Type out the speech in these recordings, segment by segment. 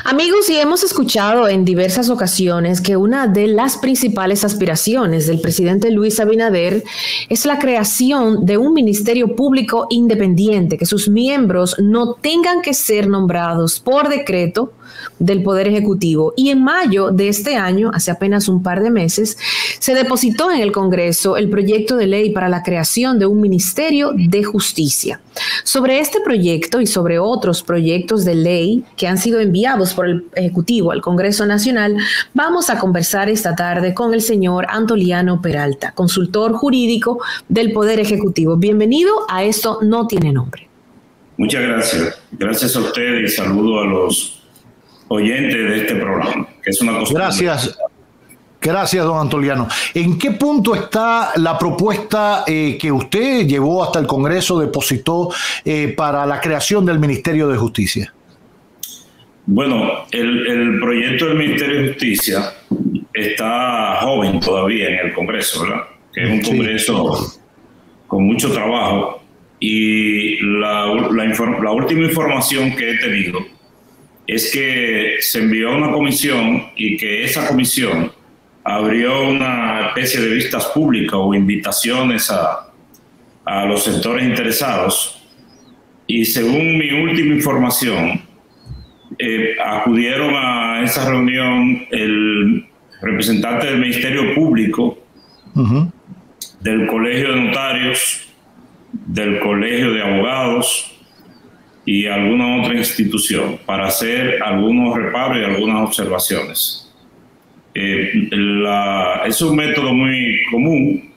Amigos, y hemos escuchado en diversas ocasiones que una de las principales aspiraciones del presidente Luis Abinader es la creación de un ministerio público independiente, que sus miembros no tengan que ser nombrados por decreto del Poder Ejecutivo. Y en mayo de este año, hace apenas un par de meses, se depositó en el Congreso el proyecto de ley para la creación de un Ministerio de Justicia. Sobre este proyecto y sobre otros proyectos de ley que han sido enviados por el Ejecutivo al Congreso Nacional, vamos a conversar esta tarde con el señor Antoliano Peralta, consultor jurídico del Poder Ejecutivo. Bienvenido a Esto No Tiene Nombre. Muchas gracias. Gracias a usted y saludo a los oyentes de este programa, que es una cosa. Gracias, don Antoliano. ¿En qué punto está la propuesta que usted llevó hasta el Congreso, depositó para la creación del Ministerio de Justicia? Bueno, el proyecto del Ministerio de Justicia está joven todavía en el Congreso, ¿verdad? Que es un Congreso con mucho trabajo, y la última información que he tenido es que se envió a una comisión y que esa comisión abrió una especie de vistas públicas o invitaciones a los sectores interesados, y según mi última información, acudieron a esa reunión el representante del Ministerio Público, del Colegio de Notarios, del Colegio de Abogados y alguna otra institución para hacer algunos reparos y algunas observaciones. Es un método muy común.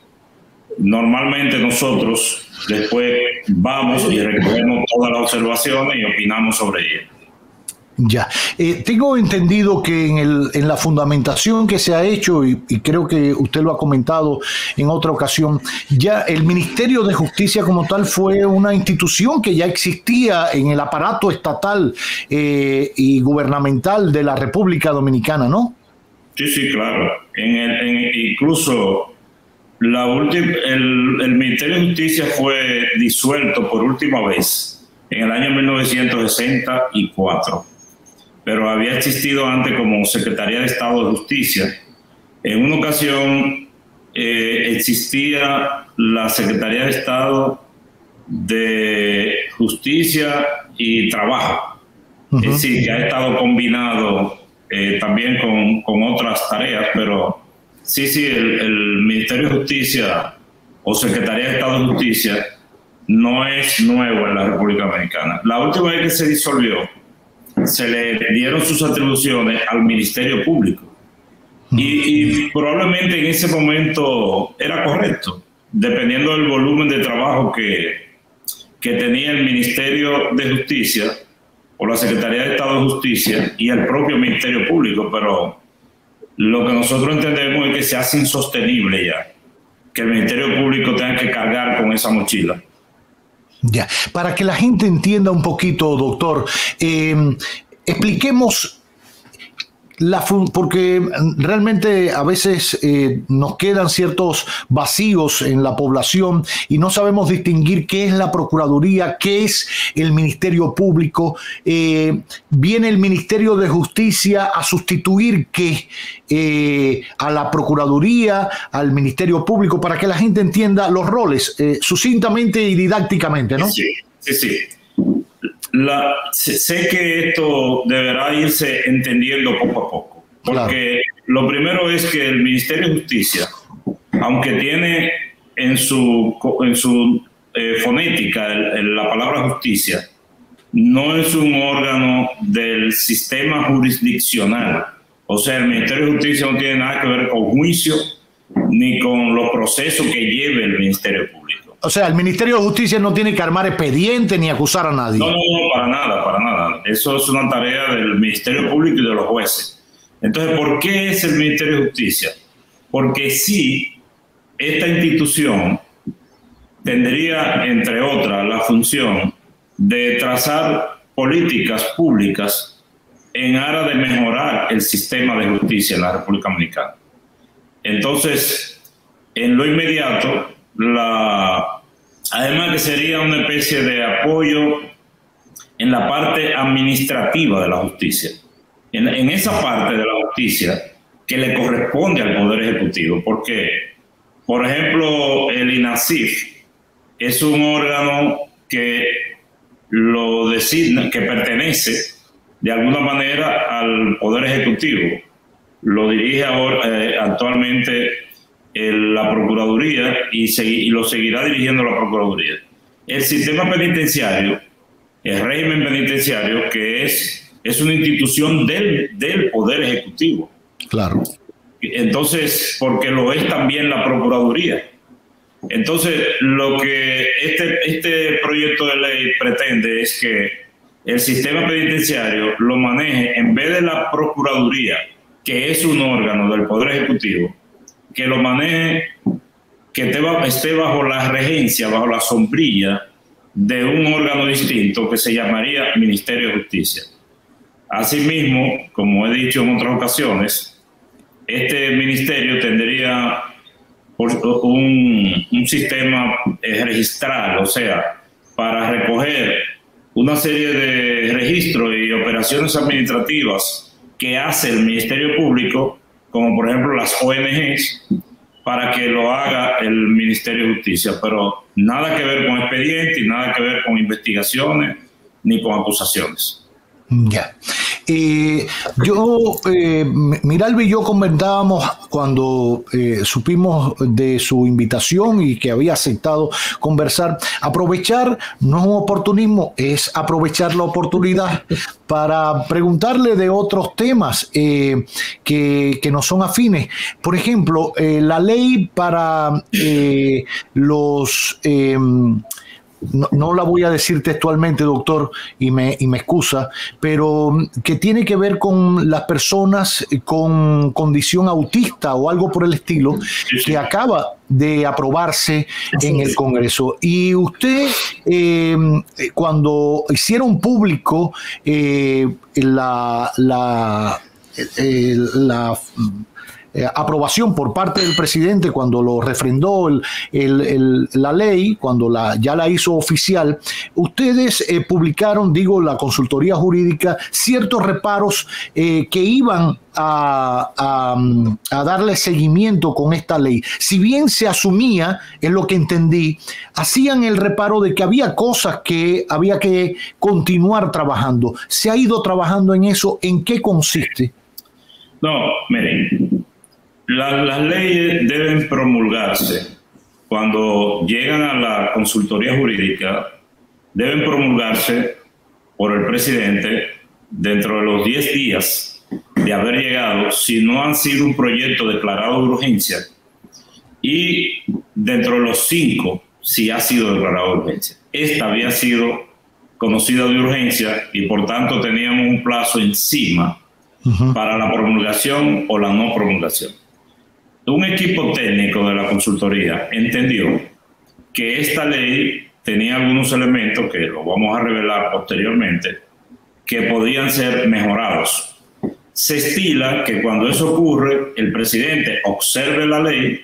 Normalmente nosotros después vamos y recogemos todas las observaciones y opinamos sobre ellas. Ya, tengo entendido que en la fundamentación que se ha hecho, y creo que usted lo ha comentado en otra ocasión, ya el Ministerio de Justicia como tal fue una institución que ya existía en el aparato estatal y gubernamental de la República Dominicana, ¿no? Sí, claro. Incluso el Ministerio de Justicia fue disuelto por última vez en el año 1964. Pero había existido antes como Secretaría de Estado de Justicia. En una ocasión existía la Secretaría de Estado de Justicia y Trabajo. Es decir, que ha estado combinado también con otras tareas, pero sí, el Ministerio de Justicia o Secretaría de Estado de Justicia no es nuevo en la República Dominicana. La última vez que se disolvió, se le dieron sus atribuciones al Ministerio Público. Y probablemente en ese momento era correcto, dependiendo del volumen de trabajo que tenía el Ministerio de Justicia o la Secretaría de Estado de Justicia y el propio Ministerio Público. Pero lo que nosotros entendemos es que se hace insostenible ya que el Ministerio Público tenga que cargar con esa mochila. Ya, para que la gente entienda un poquito, doctor, expliquemos porque realmente a veces nos quedan ciertos vacíos en la población y no sabemos distinguir qué es la Procuraduría, qué es el Ministerio Público. ¿Viene el Ministerio de Justicia a sustituir qué? A la Procuraduría, al Ministerio Público, para que la gente entienda los roles sucintamente y didácticamente, ¿no? Sí. Sé que esto deberá irse entendiendo poco a poco, porque lo primero es que el Ministerio de Justicia, aunque tiene en su fonética la palabra justicia, no es un órgano del sistema jurisdiccional. O sea, el Ministerio de Justicia no tiene nada que ver con juicio ni con los procesos que lleve el Ministerio Público. O sea, el Ministerio de Justicia no tiene que armar expediente ni acusar a nadie. No, para nada. Eso es una tarea del Ministerio Público y de los jueces. Entonces, ¿por qué es el Ministerio de Justicia? Porque sí, esta institución tendría, entre otras, la función de trazar políticas públicas en aras de mejorar el sistema de justicia en la República Dominicana. Entonces, en lo inmediato, además que sería una especie de apoyo en la parte administrativa de la justicia. en esa parte de la justicia que le corresponde al Poder Ejecutivo. Porque, por ejemplo, el INASIF es un órgano que lo designa, que pertenece de alguna manera al Poder Ejecutivo. Lo dirige ahora, actualmente la Procuraduría y lo seguirá dirigiendo la Procuraduría. El sistema penitenciario, el régimen penitenciario, que es una institución del Poder Ejecutivo. Claro. Entonces, porque lo es también la Procuraduría. Entonces, lo que este proyecto de ley pretende es que el sistema penitenciario lo maneje, en vez de la Procuraduría, que es un órgano del Poder Ejecutivo, que lo maneje, que esté bajo la regencia, bajo la sombrilla de un órgano distinto que se llamaría Ministerio de Justicia. Asimismo, como he dicho en otras ocasiones, este ministerio tendría un sistema registral, o sea, para recoger una serie de registros y operaciones administrativas que hace el Ministerio Público, como por ejemplo las ONGs, para que lo haga el Ministerio de Justicia, pero nada que ver con expedientes, nada que ver con investigaciones, ni con acusaciones. Ya. Miralba y yo comentábamos cuando supimos de su invitación y que había aceptado conversar. Aprovechar no es un oportunismo, es aprovechar la oportunidad para preguntarle de otros temas que no son afines. Por ejemplo, la ley para los... No la voy a decir textualmente, doctor, y me excusa, pero que tiene que ver con las personas con condición autista o algo por el estilo, que acaba de aprobarse en el Congreso. Y usted, cuando hicieron público la aprobación por parte del presidente, cuando lo refrendó la ley, cuando ya la hizo oficial, ustedes publicaron, la consultoría jurídica, ciertos reparos que iban a darle seguimiento con esta ley. Si bien se asumía, es lo que entendí, hacían el reparo de que había cosas que había que continuar trabajando. ¿Se ha ido trabajando en eso? ¿En qué consiste? No, miren, las leyes deben promulgarse. Cuando llegan a la consultoría jurídica, deben promulgarse por el presidente dentro de los 10 días de haber llegado, si no han sido un proyecto declarado de urgencia, y dentro de los 5, si ha sido declarado de urgencia. Esta había sido conocida de urgencia y por tanto teníamos un plazo encima para la promulgación o la no promulgación. Un equipo técnico de la consultoría entendió que esta ley tenía algunos elementos, que lo vamos a revelar posteriormente, que podían ser mejorados. Se estila que cuando eso ocurre, el presidente observe la ley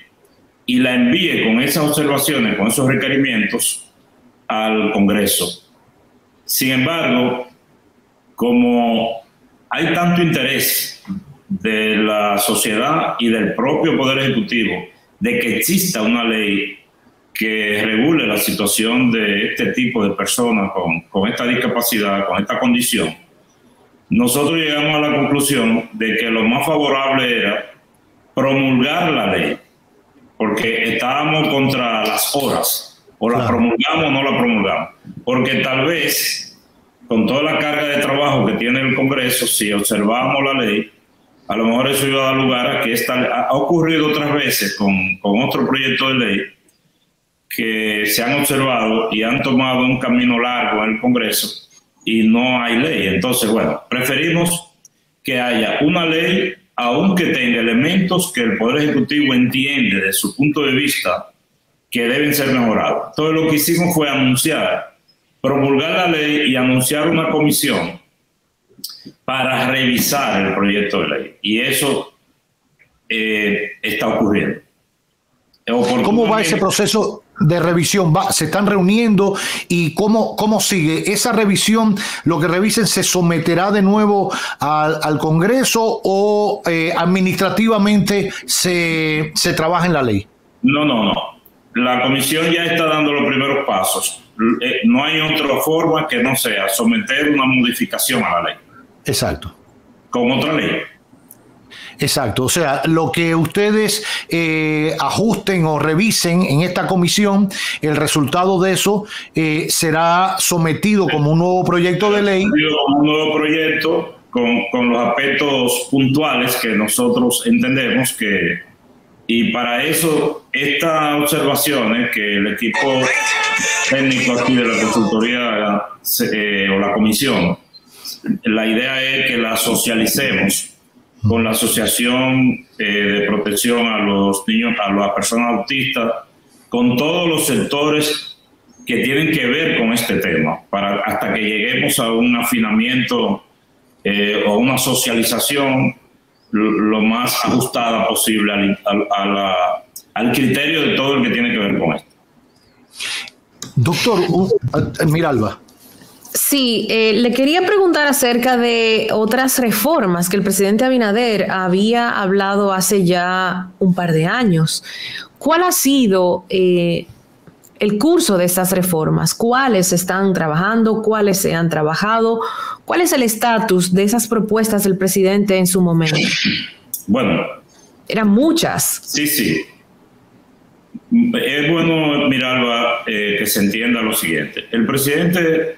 y la envíe con esas observaciones, con esos requerimientos, al Congreso. Sin embargo, como hay tanto interés de la sociedad y del propio Poder Ejecutivo de que exista una ley que regule la situación de este tipo de personas con esta discapacidad, con esta condición, nosotros llegamos a la conclusión de que lo más favorable era promulgar la ley, porque estábamos contra las horas, o la promulgamos o no la promulgamos, porque tal vez con toda la carga de trabajo que tiene el Congreso, si observamos la ley, a lo mejor eso iba a dar lugar a que ha ocurrido otras veces con otro proyecto de ley que se han observado y han tomado un camino largo en el Congreso y no hay ley. Entonces, bueno, preferimos que haya una ley, aunque tenga elementos que el Poder Ejecutivo entiende desde su punto de vista que deben ser mejorados. Entonces, lo que hicimos fue promulgar la ley y anunciar una comisión para revisar el proyecto de ley. Y eso está ocurriendo. ¿Cómo va ese proceso? de revisión? ¿Se están reuniendo y cómo sigue? ¿Esa revisión, lo que revisen, se someterá de nuevo al Congreso o administrativamente se trabaja en la ley? No. La comisión ya está dando los primeros pasos. No hay otra forma que no sea someter una modificación a la ley. Exacto. Con otra ley. Exacto, o sea, lo que ustedes ajusten o revisen en esta comisión, el resultado de eso será sometido como un nuevo proyecto de ley. Como un nuevo proyecto con los aspectos puntuales que nosotros entendemos que, y para eso estas observaciones que el equipo técnico aquí de la consultoría o la comisión, la idea es que la socialicemos con la Asociación de Protección a los Niños, a las personas autistas, con todos los sectores que tienen que ver con este tema, hasta que lleguemos a un afinamiento o una socialización lo más ajustada posible al criterio de todo el que tiene que ver con esto. Doctor Miralba. Sí, le quería preguntar acerca de otras reformas que el presidente Abinader había hablado hace ya un par de años. ¿Cuál ha sido el curso de estas reformas? ¿Cuáles están trabajando? ¿Cuáles se han trabajado? ¿Cuál es el estatus de esas propuestas del presidente en su momento? Bueno. Eran muchas. Sí. Es bueno, Miralba, que se entienda lo siguiente. El presidente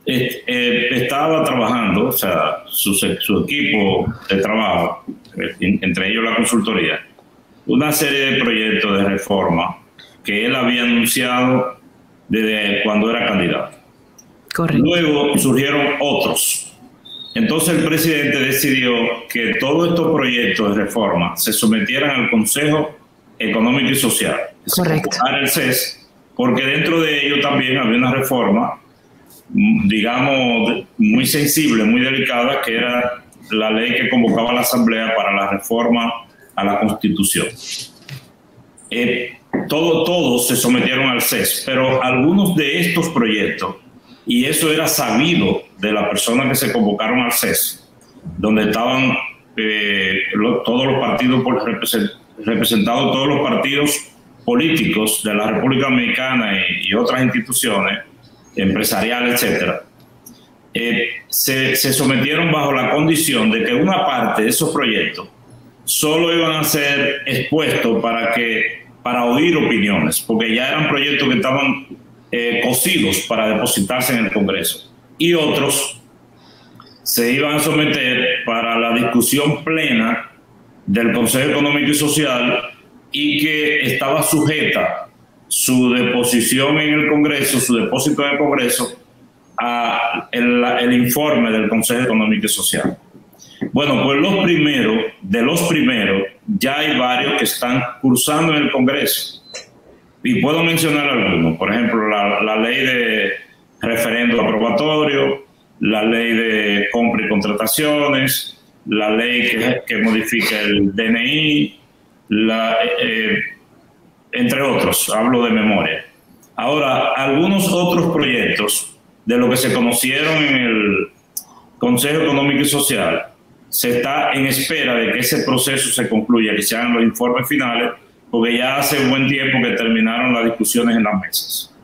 estaba trabajando, o sea, su equipo de trabajo, entre ellos la consultoría, una serie de proyectos de reforma que él había anunciado desde cuando era candidato. Correcto. Luego surgieron otros. Entonces el presidente decidió que todos estos proyectos de reforma se sometieran al Consejo Económico y Social. Correcto. El CES, porque dentro de ello también había una reforma, digamos, muy sensible, muy delicada, que era la ley que convocaba a la Asamblea para la reforma a la Constitución. Todos se sometieron al CES, pero algunos de estos proyectos, y eso era sabido de las personas que se convocaron al CES, donde estaban todos los partidos representados, todos los partidos políticos de la República Dominicana y otras instituciones empresariales, etcétera, se sometieron bajo la condición de que una parte de esos proyectos solo iban a ser expuestos para oír opiniones, porque ya eran proyectos que estaban cocidos para depositarse en el Congreso, y otros se iban a someter para la discusión plena del Consejo Económico y Social, y que estaba sujeta su deposición en el Congreso, su depósito en el Congreso, a el informe del Consejo Económico y Social. Bueno, pues de los primeros, ya hay varios que están cursando en el Congreso. Y puedo mencionar algunos. Por ejemplo, la ley de referendo aprobatorio, la ley de compra y contrataciones, la ley que modifica el DNI, entre otros, hablo de memoria. Ahora, algunos otros proyectos de lo que se conocieron en el Consejo Económico y Social, se está en espera de que ese proceso se concluya, que se hagan los informes finales, porque ya hace un buen tiempo que terminaron las discusiones en las mesas.